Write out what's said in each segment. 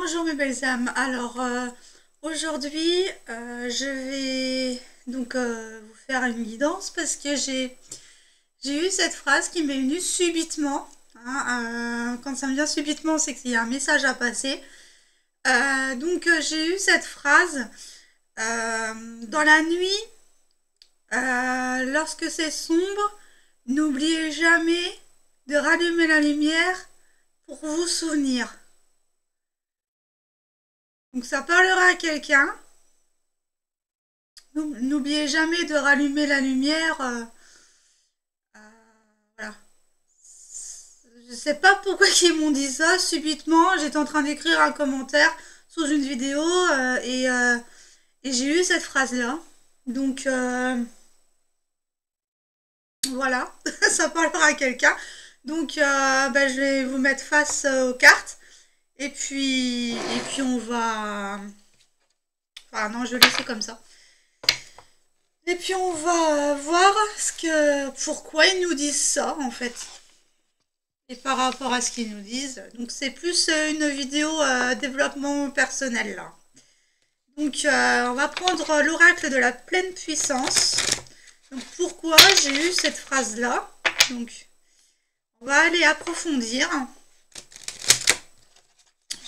Bonjour mes belles âmes. Alors aujourd'hui je vais donc vous faire une guidance parce que j'ai eu cette phrase qui m'est venue subitement. Quand ça me vient subitement, c'est qu'il y a un message à passer. J'ai eu cette phrase dans la nuit, lorsque c'est sombre, n'oubliez jamais de rallumer la lumière pour vous souvenir. Donc ça parlera à quelqu'un. N'oubliez jamais de rallumer la lumière. Voilà. Je sais pas pourquoi ils m'ont dit ça subitement. J'étais en train d'écrire un commentaire sous une vidéo et j'ai eu cette phrase-là. Donc voilà, ça parlera à quelqu'un. Je vais vous mettre face aux cartes et puis on va. Enfin non, je vais laisser comme ça. Et puis on va voir pourquoi ils nous disent ça en fait. Et par rapport à ce qu'ils nous disent. Donc c'est plus une vidéo développement personnel là. On va prendre l'oracle de la pleine puissance. Donc pourquoi j'ai eu cette phrase là. Donc on va aller approfondir.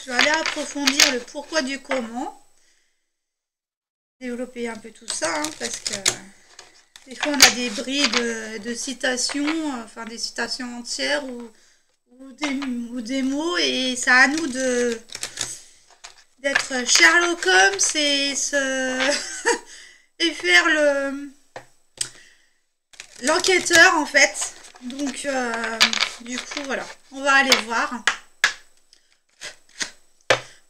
Je vais aller approfondir le pourquoi du comment. Développer un peu tout ça parce que des fois on a des bribes de citations, enfin des citations entières ou des mots et c'est à nous d'être Sherlock Holmes et et faire l'enquêteur en fait. Du coup voilà, on va aller voir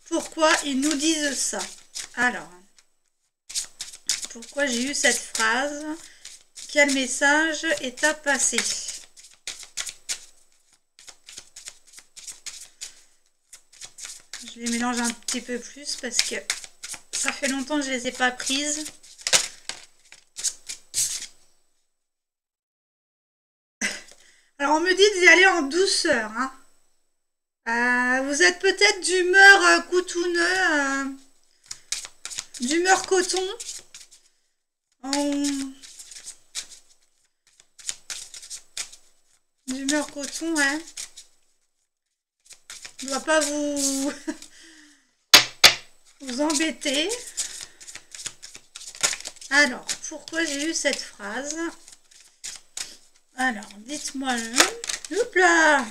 pourquoi ils nous disent ça. Alors, pourquoi j'ai eu cette phrase? Quel message est à passer? Je les mélange un petit peu plus parce que ça fait longtemps que je les ai pas prises. Alors on me dit d'y aller en douceur. Vous êtes peut-être d'humeur coutonneux, d'humeur coton. D'humeur coton, ouais. Je ne dois pas vous embêter. Alors, pourquoi j'ai eu cette phrase? Alors, dites-moi le. Hop là!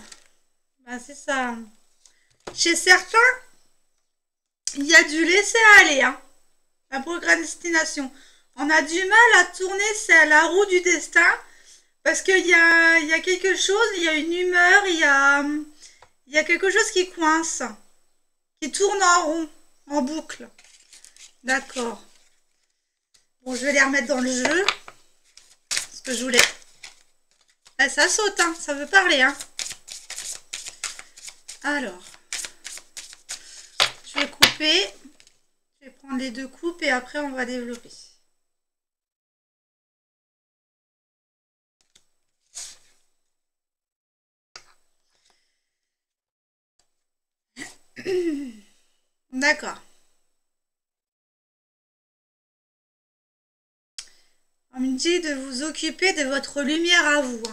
Bah, c'est ça. Chez certains, il y a du laisser aller, la procrastination. On a du mal à tourner la roue du destin parce qu'il y a quelque chose, il y a une humeur, il y a quelque chose qui coince, qui tourne en rond, en boucle. D'accord. Bon, je vais les remettre dans le jeu. Parce que je voulais. Ah, ça saute, ça veut parler, Alors, je vais couper. Je vais prendre les deux coupes et après on va développer. D'accord. On me dit de vous occuper de votre lumière à vous.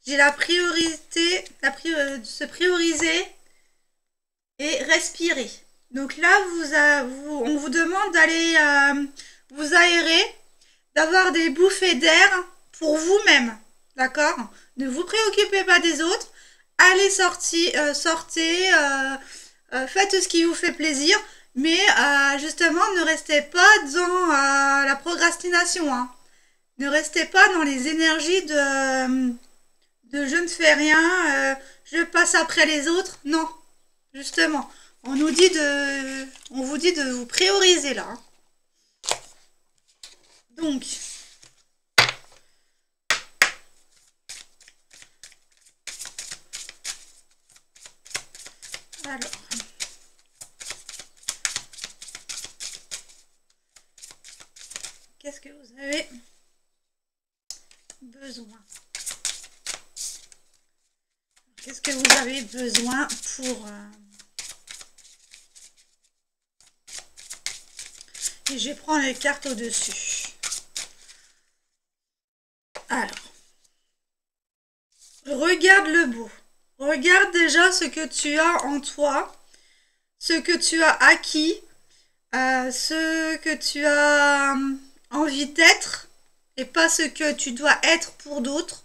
J'ai la priorité, de se prioriser et respirer. Donc là, on vous demande d'aller vous aérer, d'avoir des bouffées d'air pour vous-même. D'accord? Ne vous préoccupez pas des autres. Allez sortez, faites ce qui vous fait plaisir. Mais justement, ne restez pas dans la procrastination. Ne restez pas dans les énergies de je ne fais rien, je passe après les autres. Non, justement, on vous dit de vous prioriser là. Donc, alors, qu'est-ce que vous avez besoin? Qu'est-ce que vous avez besoin puis je vais prendre les cartes au-dessus. Alors, regarde le beau. Regarde déjà ce que tu as en toi, ce que tu as acquis, ce que tu as envie d'être et pas ce que tu dois être pour d'autres.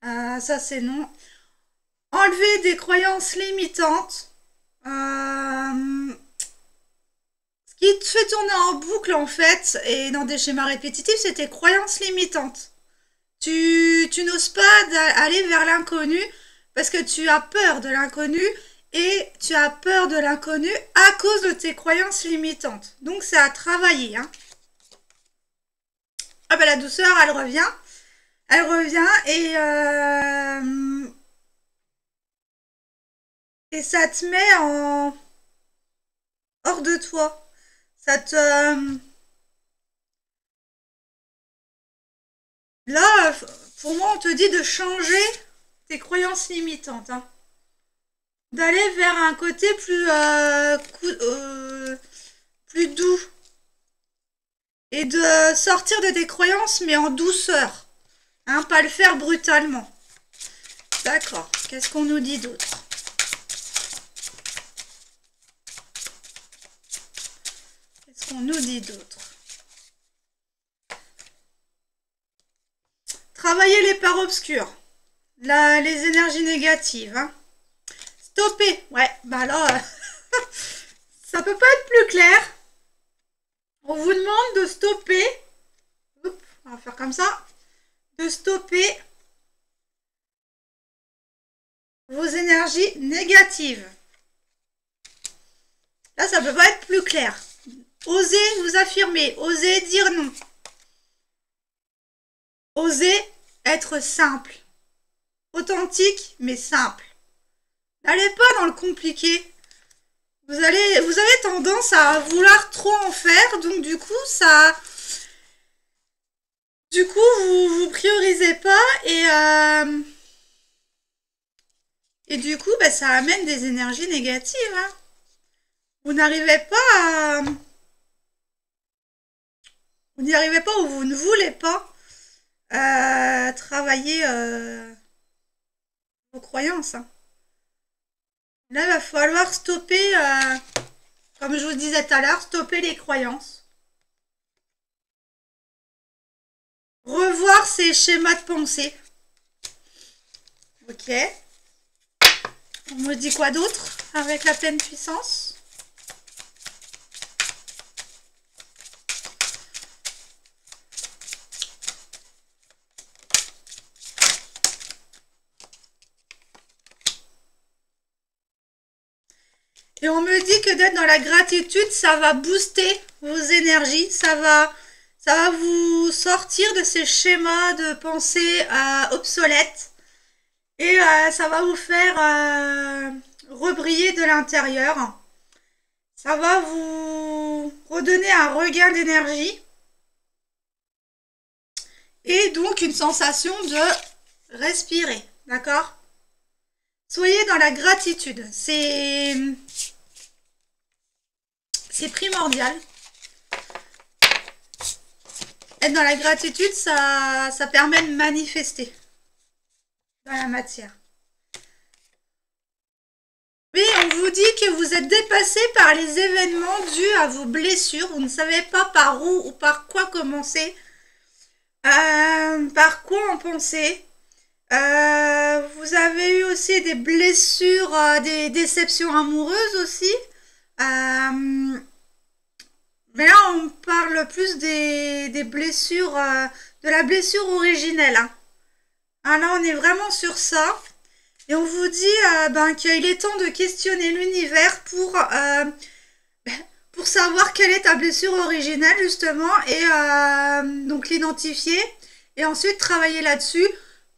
Ça, c'est non. Enlever des croyances limitantes. Ce qui te fait tourner en boucle, en fait, et dans des schémas répétitifs, c'est tes croyances limitantes. Tu n'oses pas aller vers l'inconnu parce que tu as peur de l'inconnu et tu as peur de l'inconnu à cause de tes croyances limitantes. Donc, c'est à travailler. Hein. Ah ben, la douceur, elle revient. Elle revient et ça te met en hors de toi. Ça te... Là, pour moi, on te dit de changer tes croyances limitantes. Hein. D'aller vers un côté plus doux. Et de sortir de tes croyances, mais en douceur. Hein, pas le faire brutalement. D'accord. Qu'est-ce qu'on nous dit d'autre? Qu'est-ce qu'on nous dit d'autre? Travailler les parts obscures. Les énergies négatives. Hein. Stopper. Ouais, bah là, ça peut pas être plus clair. On vous demande de stopper. Oups, on va faire comme ça. De stopper vos énergies négatives. Là, ça peut pas être plus clair. Osez vous affirmer. Osez dire non. Osez être simple. Authentique, mais simple. N'allez pas dans le compliqué. Vous avez tendance à vouloir trop en faire, donc du coup, vous priorisez pas et du coup, bah, ça amène des énergies négatives. Hein. Vous n'arrivez pas vous n'y arrivez pas ou vous ne voulez pas travailler vos croyances. Hein. Là, il va falloir stopper, comme je vous disais tout à l'heure, stopper les croyances. Revoir ces schémas de pensée. Ok. On me dit quoi d'autre avec la pleine puissance? Et on me dit que d'être dans la gratitude, ça va booster vos énergies, ça va vous sortir de ces schémas de pensée obsolètes et ça va vous faire rebriller de l'intérieur. Ça va vous redonner un regain d'énergie et donc une sensation de respirer, d'accord? Soyez dans la gratitude, c'est primordial. Être dans la gratitude, ça permet de manifester dans la matière. Oui, on vous dit que vous êtes dépassé par les événements dus à vos blessures. Vous ne savez pas par où ou par quoi commencer, par quoi en penser. Vous avez eu aussi des blessures, des déceptions amoureuses aussi. Mais là, on parle plus des blessures, de la blessure originelle. Hein. Ah, là, on est vraiment sur ça. Et on vous dit qu'il est temps de questionner l'univers pour savoir quelle est ta blessure originelle, justement, et donc l'identifier. Et ensuite, travailler là-dessus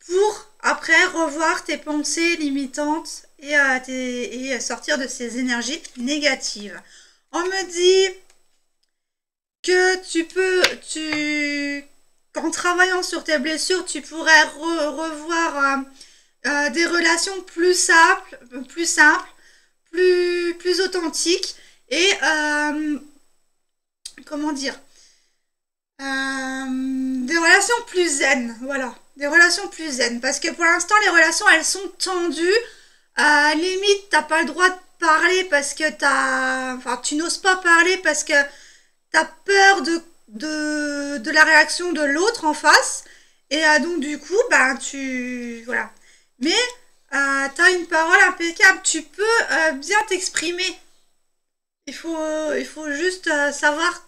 pour, après, revoir tes pensées limitantes et sortir de ces énergies négatives. On me dit que qu'en travaillant sur tes blessures, tu pourrais revoir des relations plus simples, plus authentiques et comment dire, des relations plus zen, voilà, des relations plus zen, parce que pour l'instant les relations elles sont tendues, limite t'as pas le droit de parler parce que tu n'oses pas parler parce que t'as peur de la réaction de l'autre en face, et donc du coup voilà, mais t'as une parole impeccable, tu peux bien t'exprimer. Il faut juste savoir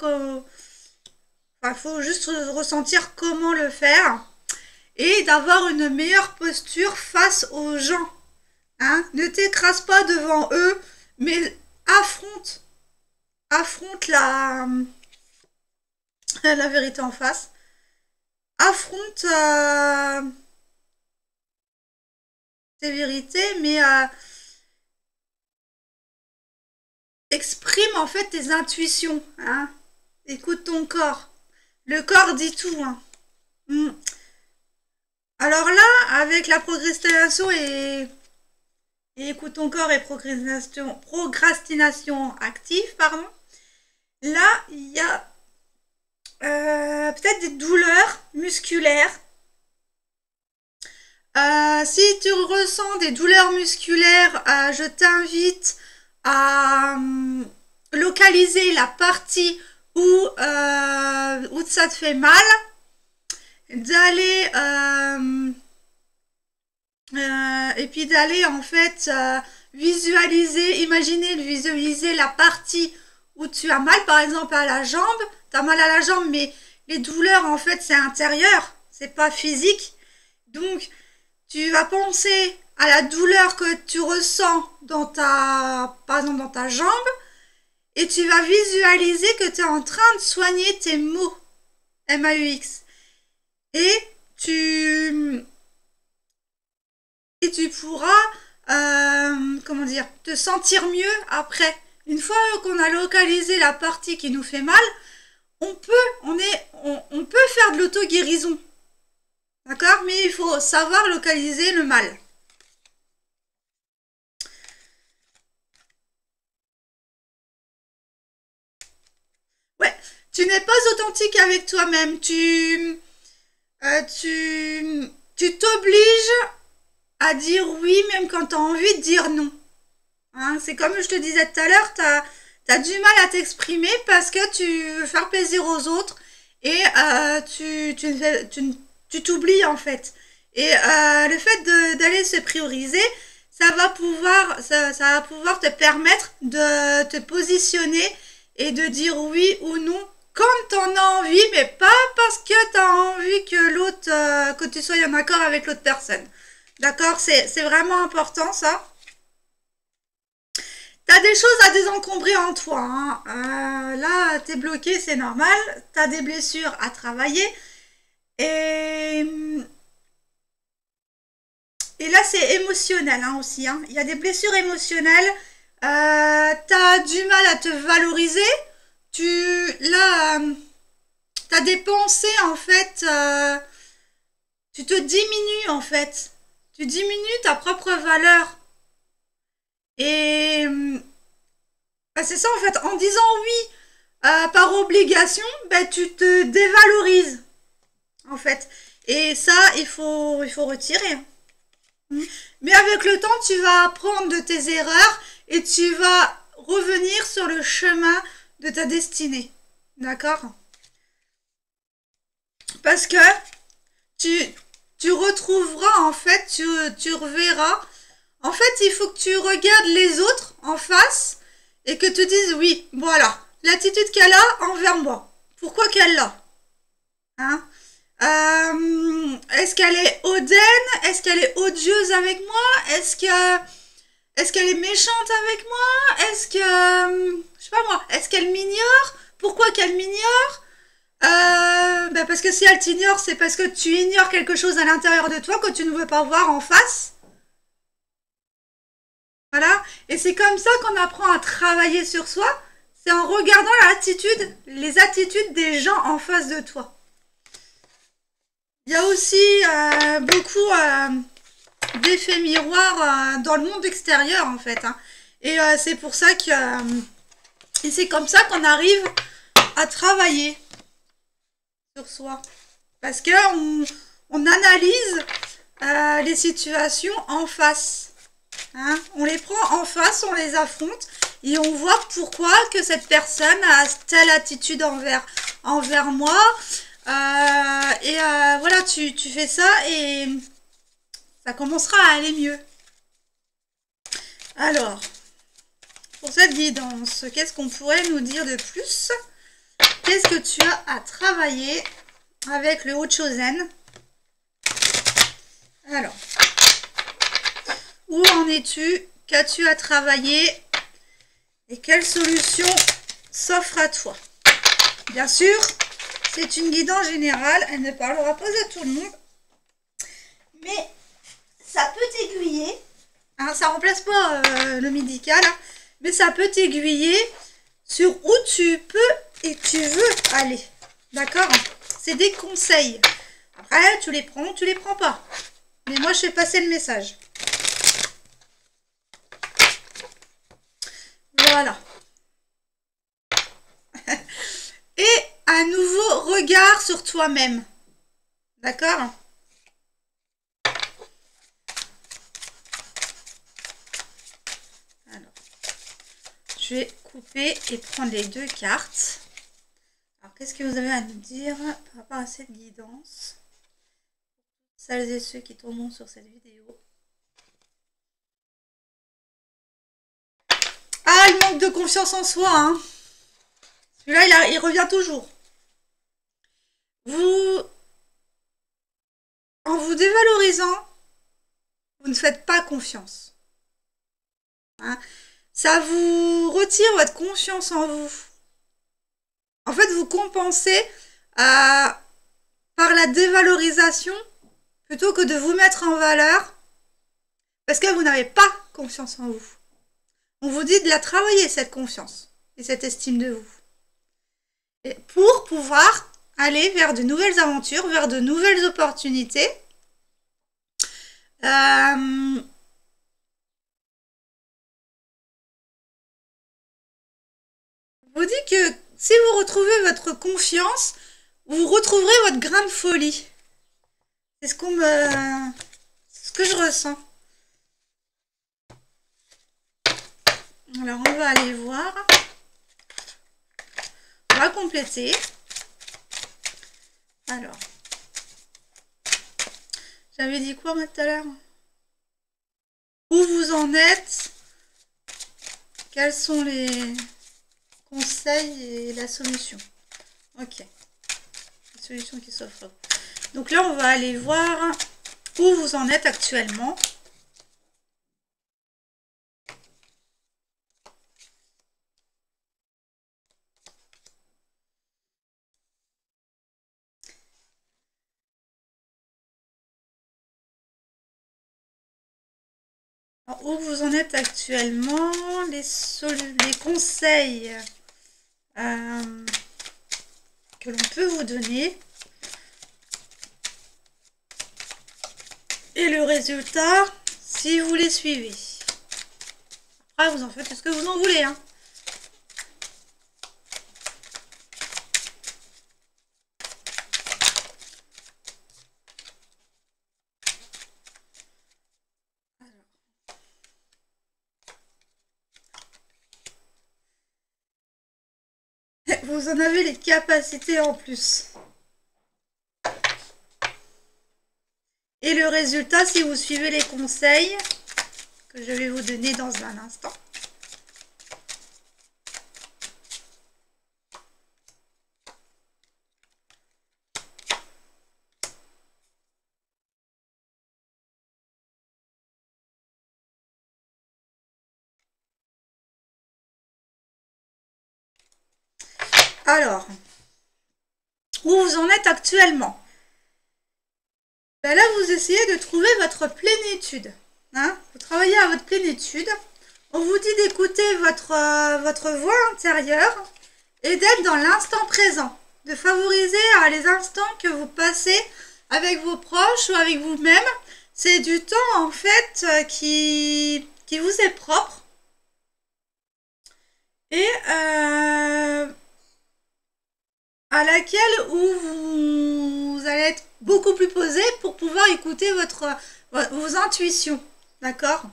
il faut juste ressentir comment le faire et d'avoir une meilleure posture face aux gens. Hein? Ne t'écrase pas devant eux, mais affronte la vérité en face. Affronte tes vérités, mais exprime en fait tes intuitions. Hein? Écoute ton corps. Le corps dit tout. Hein. Alors là, avec la procrastination et écoute ton corps et procrastination active, pardon, là, il y a peut-être des douleurs musculaires. Si tu ressens des douleurs musculaires, je t'invite à localiser la partie où ça te fait mal, d'aller et puis d'aller en fait visualiser la partie où tu as mal, par exemple à la jambe, tu as mal à la jambe, mais les douleurs en fait c'est intérieur, c'est pas physique, donc tu vas penser à la douleur que tu ressens par exemple dans ta jambe, et tu vas visualiser que tu es en train de soigner tes maux, MAUX. Et tu pourras, comment dire, te sentir mieux après. Une fois qu'on a localisé la partie qui nous fait mal, on peut faire de l'auto-guérison. D'accord? Mais il faut savoir localiser le mal. Ouais, tu n'es pas authentique avec toi-même. Tu t'obliges à dire oui même quand tu as envie de dire non. Hein, c'est comme je te disais tout à l'heure, tu as du mal à t'exprimer parce que tu veux faire plaisir aux autres et tu t'oublies en fait. Et le fait d'aller se prioriser, ça va pouvoir te permettre de te positionner et de dire oui ou non quand t'en as envie, mais pas parce que t'as envie que l'autre, que tu sois en accord avec l'autre personne. D'accord? C'est vraiment important ça. T'as des choses à désencombrer en toi. Hein. Là, t'es bloqué, c'est normal. T'as des blessures à travailler. Et là, c'est émotionnel hein, aussi. Hein. Il y a des blessures émotionnelles. T'as du mal à te valoriser. T'as des pensées en fait. Tu te diminues en fait. Tu diminues ta propre valeur. Et c'est ça en fait. En disant oui par obligation, tu te dévalorises en fait. Et ça, il faut retirer. Mais avec le temps, tu vas apprendre de tes erreurs et tu vas revenir sur le chemin de ta destinée. D'accord? Parce que tu retrouveras, en fait, tu reverras. En fait, il faut que tu regardes les autres en face et que tu dises oui, voilà, l'attitude qu'elle a envers moi. Pourquoi qu'elle l'a? Hein? Est-ce qu'elle est hautaine? Est-ce qu'elle est odieuse avec moi? Est-ce qu'elle est méchante avec moi? Est-ce que, je sais pas moi, est-ce qu'elle m'ignore? Pourquoi qu'elle m'ignore? Parce que si elle t'ignore, c'est parce que tu ignores quelque chose à l'intérieur de toi que tu ne veux pas voir en face. Voilà. Et c'est comme ça qu'on apprend à travailler sur soi. C'est en regardant les attitudes des gens en face de toi. Il y a aussi beaucoup d'effets miroirs dans le monde extérieur en fait. Hein. Et c'est pour ça que... et c'est comme ça qu'on arrive à travailler sur soi. Parce que on analyse les situations en face. Hein, on les prend en face, on les affronte et on voit pourquoi que cette personne a telle attitude envers moi. Voilà, tu fais ça et ça commencera à aller mieux. Alors, pour cette guidance, qu'est-ce qu'on pourrait nous dire de plus? Qu'est-ce que tu as à travailler avec le Haut-Chosen? Alors, où en es-tu? Qu'as-tu à travailler? Et quelle solution s'offre à toi? Bien sûr, c'est une guidance générale, elle ne parlera pas à tout le monde, mais ça peut t'aiguiller. Hein, ça remplace pas le médical, hein, mais ça peut t'aiguiller sur où tu peux et tu veux aller. D'accord? C'est des conseils. Après, tu les prends ou tu les prends pas. Mais moi, je fais passer le message. Voilà. Et un nouveau regard sur toi-même. D'accord? Alors, je vais couper et prendre les deux cartes. Alors, qu'est-ce que vous avez à nous dire par rapport à cette guidance? Celles et ceux qui tomberont sur cette vidéo. Ah, il manque de confiance en soi, hein. Celui-là, il revient toujours. En vous dévalorisant, vous ne faites pas confiance. Hein, ça vous retire votre confiance en vous. En fait, vous compensez par la dévalorisation plutôt que de vous mettre en valeur parce que vous n'avez pas confiance en vous. On vous dit de la travailler, cette confiance et cette estime de vous. Et pour pouvoir aller vers de nouvelles aventures, vers de nouvelles opportunités. Je vous dis que si vous retrouvez votre confiance, vous retrouverez votre grain de folie. C'est ce que je ressens. Alors, on va aller voir. On va compléter. Alors. J'avais dit quoi, moi, tout à l'heure? Où vous en êtes? Quels sont les conseils et la solution? Ok. La solution qui s'offre. Donc là, on va aller voir où vous en êtes actuellement. Alors, où vous en êtes actuellement, les conseils que l'on peut vous donner. Et le résultat, si vous les suivez. Après, vous en faites ce que vous en voulez. Hein. Vous en avez les capacités en plus. Et le résultat, si vous suivez les conseils que je vais vous donner dans un instant. Alors, où vous en êtes actuellement? Ben là, vous essayez de trouver votre plénitude. Hein, vous travaillez à votre plénitude. On vous dit d'écouter votre voix intérieure et d'être dans l'instant présent. De favoriser les instants que vous passez avec vos proches ou avec vous-même. C'est du temps, en fait, qui vous est propre. Et à laquelle où vous allez être beaucoup plus posé pour pouvoir écouter vos intuitions. D'accord?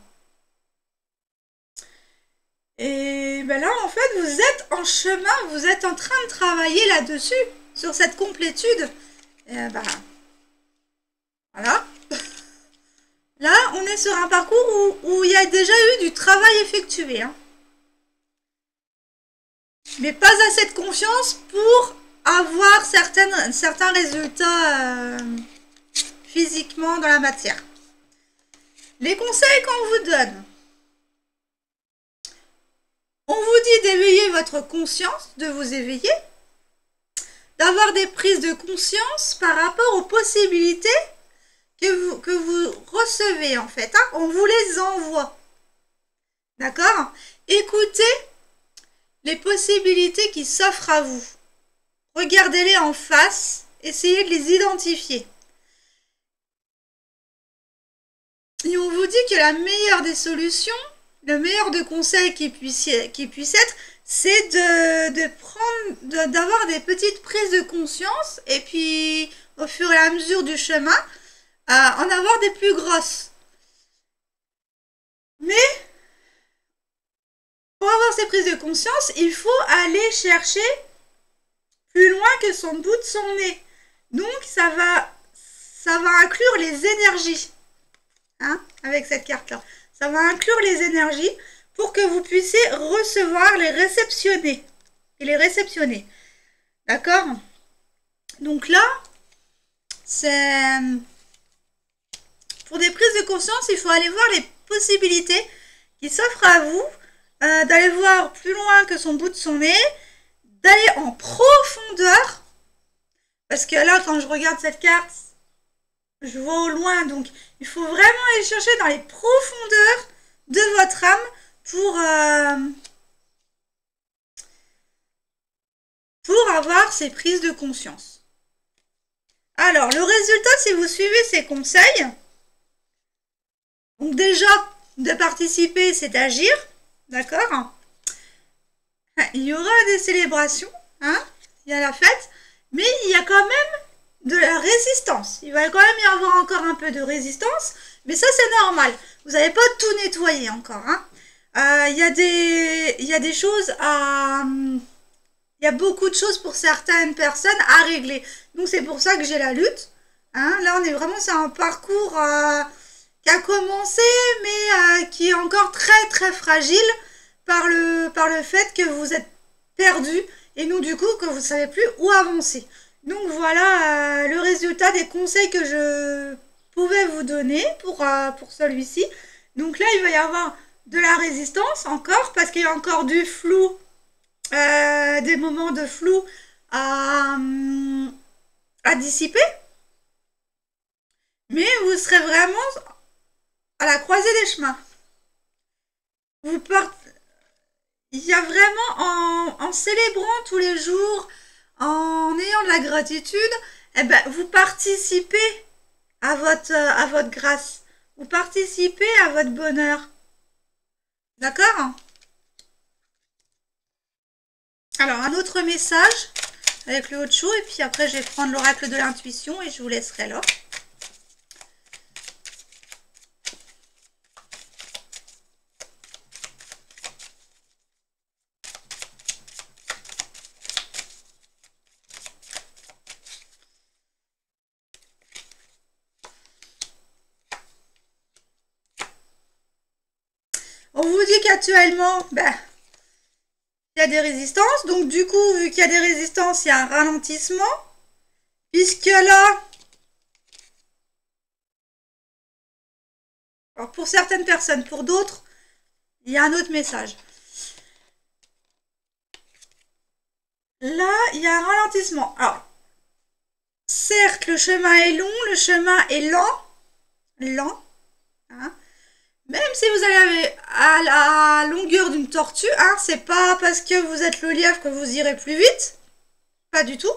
Et ben là, en fait, vous êtes en chemin, vous êtes en train de travailler là-dessus, sur cette complétude. Et ben, voilà. Là, on est sur un parcours où il y a déjà eu du travail effectué. Hein. Mais pas assez de confiance pour avoir certains résultats physiquement dans la matière. Les conseils qu'on vous donne. On vous dit d'éveiller votre conscience, de vous éveiller, d'avoir des prises de conscience par rapport aux possibilités que vous recevez en fait. Hein. On vous les envoie. D'accord? Écoutez les possibilités qui s'offrent à vous. Regardez-les en face, essayez de les identifier. Et on vous dit que la meilleure des solutions, le meilleur des conseils qui puisse être, c'est d'avoir des petites prises de conscience et puis au fur et à mesure du chemin, en avoir des plus grosses. Mais pour avoir ces prises de conscience, il faut aller chercher plus loin que son bout de son nez. Donc ça va inclure les énergies. Hein, avec cette carte-là. Ça va inclure les énergies pour que vous puissiez recevoir, les réceptionner. Et les réceptionner. D'accord? Donc là, c'est... Pour des prises de conscience, il faut aller voir les possibilités qui s'offrent à vous, d'aller voir plus loin que son bout de son nez, d'aller en profondeur. Parce que là, quand je regarde cette carte, je vois au loin, donc il faut vraiment aller chercher dans les profondeurs de votre âme pour avoir ces prises de conscience. Alors, le résultat, si vous suivez ces conseils, donc déjà, de participer, c'est d'agir, d'accord? Il y aura des célébrations, hein, il y a la fête, mais il y a quand même de la résistance. Il va quand même y avoir encore un peu de résistance, mais ça c'est normal. Vous n'avez pas tout nettoyé encore. Hein. Il y a des choses à... Il y a beaucoup de choses pour certaines personnes à régler. Donc c'est pour ça que j'ai la lutte. Hein. Là on est vraiment sur un parcours qui a commencé, mais qui est encore très très fragile par le fait que vous êtes perdu et nous du coup que vous ne savez plus où avancer. Donc voilà le résultat des conseils que je pouvais vous donner pour celui-ci. Donc là, il va y avoir de la résistance encore, parce qu'il y a encore du flou, des moments de flou à dissiper. Mais vous serez vraiment à la croisée des chemins. Il y a vraiment en célébrant tous les jours, en ayant de la gratitude, eh ben, vous participez à votre grâce. Vous participez à votre bonheur. D'accord? Alors, un autre message avec le Haut-Chou, et puis après, je vais prendre l'oracle de l'intuition et je vous laisserai là. On vous dit qu'actuellement, ben, il y a des résistances. Donc du coup, vu qu'il y a des résistances, il y a un ralentissement. Puisque là, alors pour certaines personnes, pour d'autres, il y a un autre message. Là, il y a un ralentissement. Alors, certes, le chemin est long, le chemin est lent. Hein. Même si vous allez à la longueur d'une tortue, hein, c'est pas parce que vous êtes le lièvre que vous irez plus vite. Pas du tout.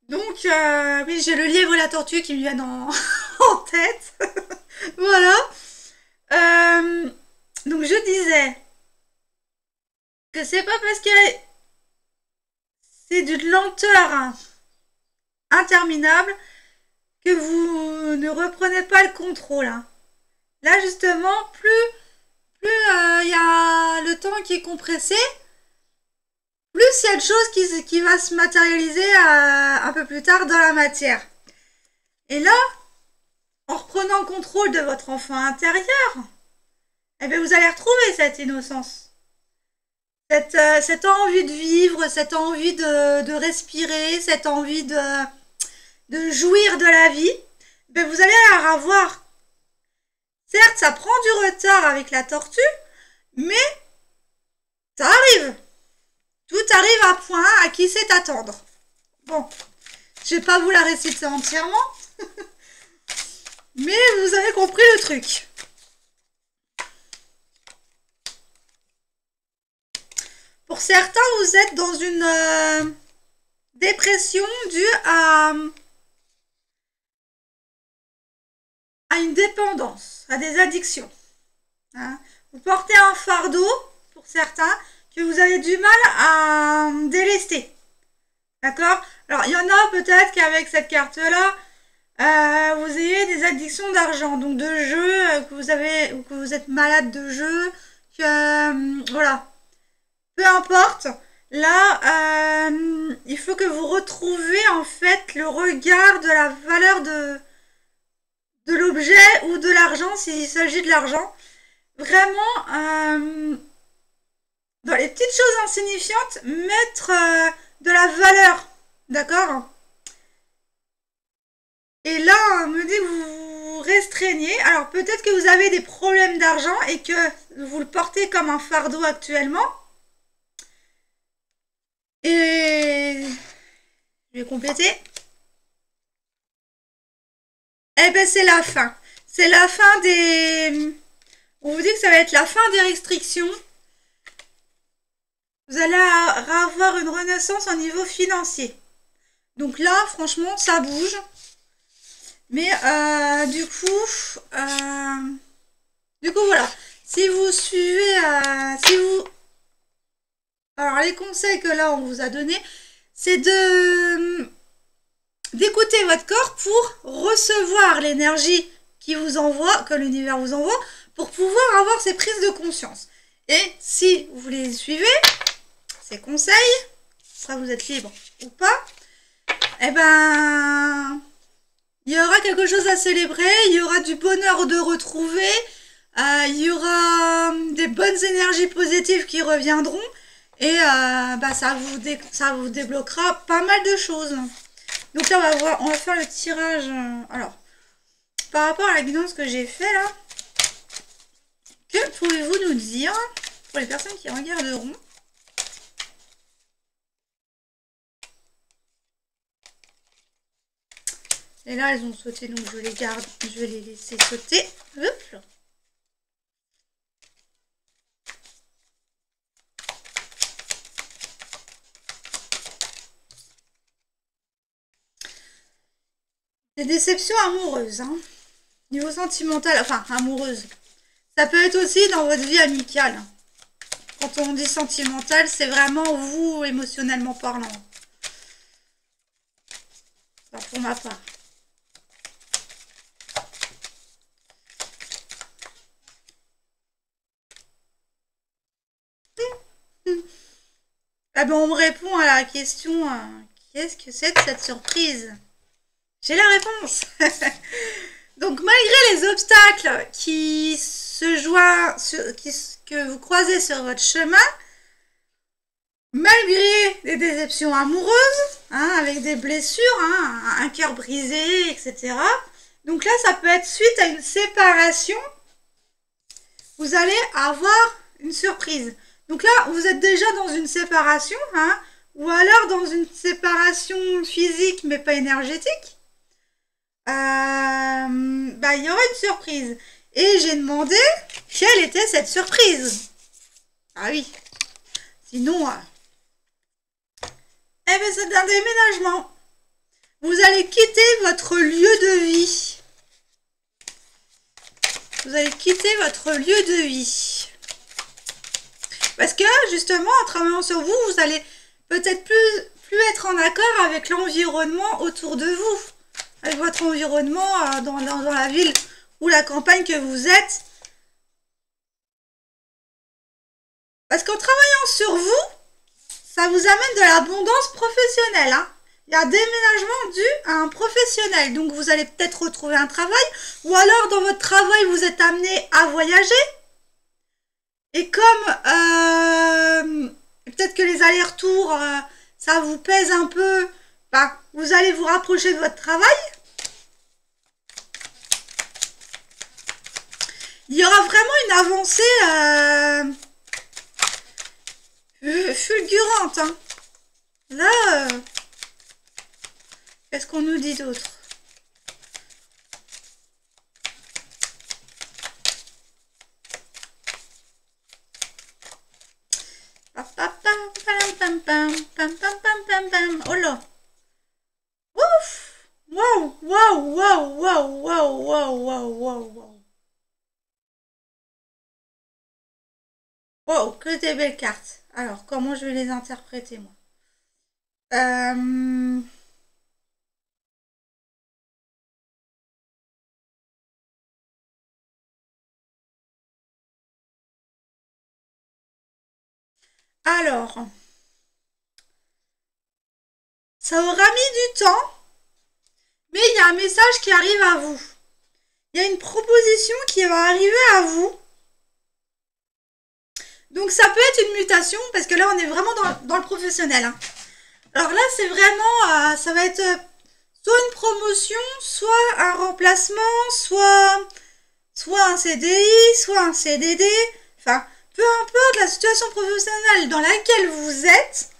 Donc, oui, j'ai le lièvre et la tortue qui me viennent en tête. Voilà. Donc, je disais que c'est pas parce que c'est d'une lenteur interminable que vous ne reprenez pas le contrôle. Hein. Là, justement, plus il y a le temps qui est compressé, plus il y a de choses qui va se matérialiser un peu plus tard dans la matière. Et là, en reprenant le contrôle de votre enfant intérieur, eh bien, vous allez retrouver cette innocence. Cette envie de vivre, cette envie de respirer, cette envie de jouir de la vie, ben vous allez la revoir. Certes, ça prend du retard avec la tortue, mais ça arrive. Tout arrive à point à qui sait attendre. Bon, je vais pas vous la réciter entièrement, mais vous avez compris le truc. Pour certains, vous êtes dans une dépression due à une dépendance, à des addictions. Hein. Vous portez un fardeau, pour certains, que vous avez du mal à délester. D'accord? Alors, il y en a peut-être qu'avec cette carte-là, vous ayez des addictions d'argent, donc de jeux, que vous êtes malade de jeux, que voilà. Peu importe, là, il faut que vous retrouviez en fait le regard de la valeur de l'objet ou de l'argent, s'il s'agit de l'argent. Vraiment, dans les petites choses insignifiantes, mettre de la valeur, d'accord? Et là, on me dit que vous restreignez. Alors, peut-être que vous avez des problèmes d'argent et que vous le portez comme un fardeau actuellement. Et je vais compléter. Eh ben, c'est la fin. C'est la fin des... On vous dit que ça va être la fin des restrictions. Vous allez avoir une renaissance au niveau financier. Donc là, franchement, ça bouge. Mais du coup, voilà. Si vous suivez... Alors, les conseils que là, on vous a donnés, c'est d'écouter votre corps pour recevoir l'énergie qui vous envoie, que l'univers vous envoie, pour pouvoir avoir ces prises de conscience. Et si vous les suivez, ces conseils, soit vous êtes libre ou pas, eh ben, il y aura quelque chose à célébrer, il y aura du bonheur de retrouver, il y aura des bonnes énergies positives qui reviendront, et ça vous débloquera pas mal de choses. Donc là, on va faire le tirage. Alors, par rapport à la guidance que j'ai fait là, que pouvez-vous nous dire pour les personnes qui regarderont? Et là, elles ont sauté, donc je les garde, je vais les laisser sauter. Hop. Des déceptions amoureuses, hein. Niveau sentimental, enfin amoureuse. Ça peut être aussi dans votre vie amicale. Quand on dit sentimental, c'est vraiment vous émotionnellement parlant. Enfin, pour ma part. Ah ben on me répond à la question qu'est-ce que c'est cette surprise? J'ai la réponse. Donc malgré les obstacles que vous croisez sur votre chemin, malgré des déceptions amoureuses, hein, avec des blessures, hein, un cœur brisé, etc. Donc là, ça peut être suite à une séparation. Vous allez avoir une surprise. Donc là, vous êtes déjà dans une séparation, hein, ou alors dans une séparation physique mais pas énergétique. Il y aura une surprise. Et j'ai demandé quelle était cette surprise. Ah oui. Sinon, eh bien, c'est un déménagement. Vous allez quitter votre lieu de vie. Vous allez quitter votre lieu de vie. Parce que, justement, en travaillant sur vous, vous allez peut-être plus plus être en accord avec l'environnement autour de vous, avec votre environnement dans la ville ou la campagne que vous êtes. Parce qu'en travaillant sur vous, ça vous amène de l'abondance professionnelle. Hein. Il y a un déménagement dû à un professionnel. Donc vous allez peut-être retrouver un travail. Ou alors dans votre travail, vous êtes amené à voyager. Et comme peut-être que les allers-retours, ça vous pèse un peu, bah, vous allez vous rapprocher de votre travail. Il y aura vraiment une avancée fulgurante. Hein. Là, qu'est-ce qu'on nous dit d'autre? Oh là! Ouf! Waouh! Waouh! Waouh! Waouh! Waouh! Waouh! Waouh! Waouh! Wow, que des belles cartes. Alors, comment je vais les interpréter, moi? Alors, ça aura mis du temps, mais il y a un message qui arrive à vous. Il y a une proposition qui va arriver à vous. Donc ça peut être une mutation, parce que là on est vraiment dans le professionnel. Hein. Alors là c'est vraiment, ça va être soit une promotion, soit un remplacement, soit un CDI, soit un CDD. Enfin, peu importe la situation professionnelle dans laquelle vous êtes,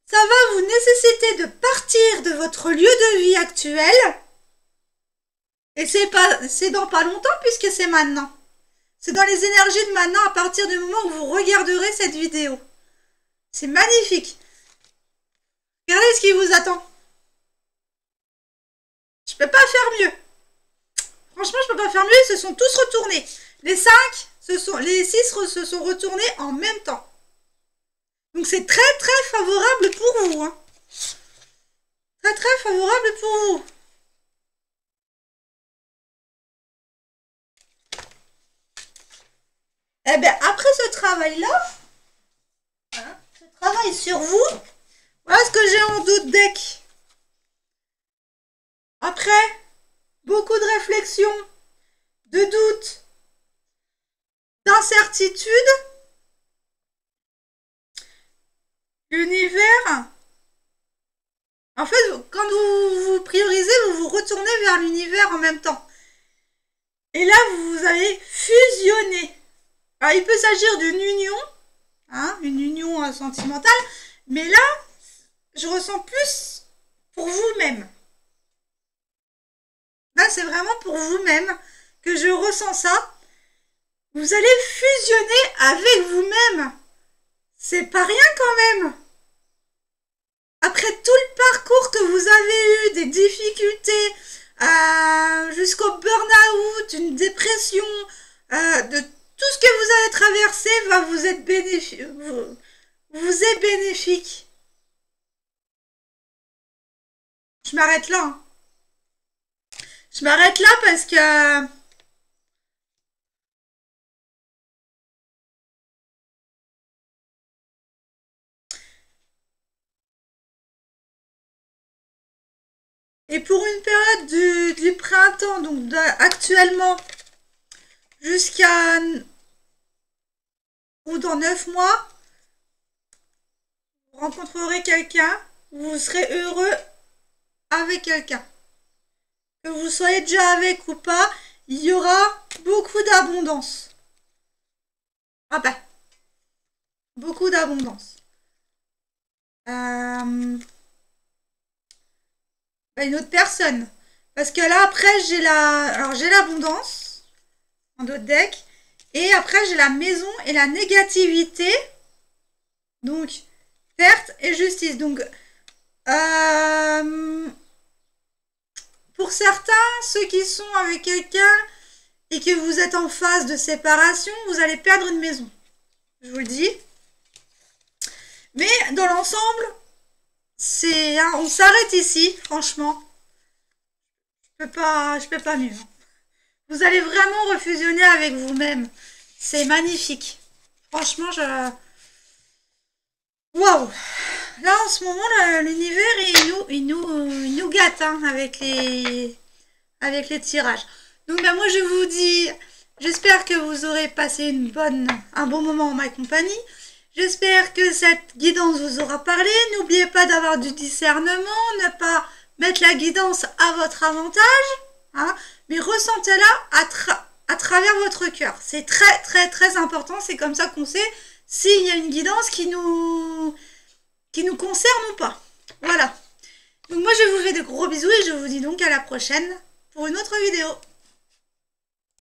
ça va vous nécessiter de partir de votre lieu de vie actuel. Et c'est dans pas longtemps puisque c'est maintenant. C'est dans les énergies de maintenant à partir du moment où vous regarderez cette vidéo. C'est magnifique. Regardez ce qui vous attend. Je peux pas faire mieux. Franchement, je peux pas faire mieux. Ils se sont tous retournés. Les 6 se sont retournés en même temps. Donc c'est très très favorable pour vous. Hein. Très très favorable pour vous. Eh bien, après ce travail-là, hein, ce travail sur vous, voilà ce que j'ai en doute deck. Après, beaucoup de réflexion, de doute, d'incertitude, l'univers, en fait, quand vous priorisez, vous vous retournez vers l'univers en même temps. Et là, vous allez fusionner. Alors, il peut s'agir d'une union, hein, une union sentimentale, mais là, je ressens plus pour vous-même. Là, c'est vraiment pour vous-même que je ressens ça. Vous allez fusionner avec vous-même. C'est pas rien quand même. Après tout le parcours que vous avez eu, des difficultés, jusqu'au burn-out, une dépression, de tout ce que vous avez traversé va vous être bénéfique. Vous est bénéfique. Je m'arrête là. Hein. Je m'arrête là parce que... Et pour une période du printemps, donc actuellement, jusqu'à... ou dans 9 mois, vous rencontrerez quelqu'un, vous serez heureux avec quelqu'un. Que vous soyez déjà avec ou pas, il y aura beaucoup d'abondance. Ah ben, beaucoup d'abondance. Une autre personne. Parce que là, après, j'ai l'abondance en d'autres decks. Et après, j'ai la maison et la négativité. Donc, perte et justice. Donc, pour certains, ceux qui sont avec quelqu'un et que vous êtes en phase de séparation, vous allez perdre une maison. Je vous le dis. Mais dans l'ensemble, c'est, hein, on s'arrête ici, franchement. Je peux pas mieux. Vous allez vraiment refusionner avec vous-même. C'est magnifique. Franchement, waouh! Là, en ce moment, l'univers, il nous gâte hein, avec les tirages. Donc, ben, moi, je vous dis, j'espère que vous aurez passé un bon moment en ma compagnie. J'espère que cette guidance vous aura parlé. N'oubliez pas d'avoir du discernement, ne pas mettre la guidance à votre avantage, hein, mais ressentez-la à travers votre cœur. C'est très, très, très important. C'est comme ça qu'on sait s'il y a une guidance qui nous concerne ou pas. Voilà. Donc moi, je vous fais de gros bisous et je vous dis donc à la prochaine pour une autre vidéo.